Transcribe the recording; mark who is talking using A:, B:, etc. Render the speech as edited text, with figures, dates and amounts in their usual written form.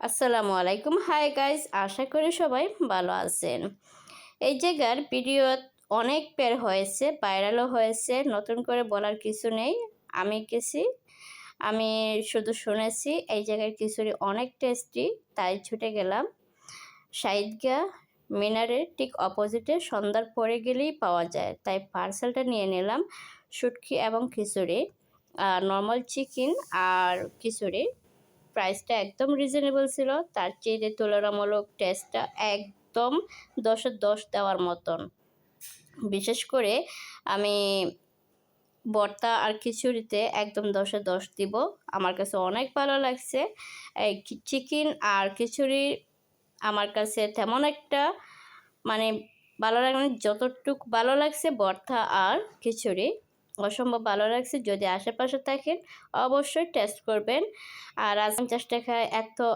A: আসসালামু আলাইকুম। Hi guys, আশা করি সবাই ভালো আছেন। এই জায়গার ভিডিও অনেক বের হয়েছে, ভাইরালও হয়েছে, নতুন করে বলার কিছু নেই। আমি শুধু শুনেছি এই জায়গার খিচুড়ি অনেক টেস্টি, তাই ছুটে গেলাম শাহিদগা মিনারের ঠিক অপোজিটে। সন্ধ্যার পরে গেলেই পাওয়া যায়, তাই পার্সেলটা নিয়ে নিলাম। শুটকি এবং খিচুড়ি, নর্মাল চিকেন আর খিচুড়ি। প্রাইসটা একদম রিজনেবল ছিল, তার চেয়ে তুলনামূলক টেস্টটা একদম 10-এর 10 দেওয়ার মতন। বিশেষ করে আমি ভর্তা আর খিচুড়িতে একদম 10-এ 10 দিব। আমার কাছে অনেক ভালো লাগছে। এই চিকেন আর খিচুড়ি আমার কাছে তেমন একটা মানে ভালো লাগে না, যতটুকু ভালো লাগছে ভর্তা আর খিচুড়ি অসম্ভব ভালো লাগছে। যদি আশেপাশে থাকেন অবশ্যই টেস্ট করবেন। আর 50 টাকায় এত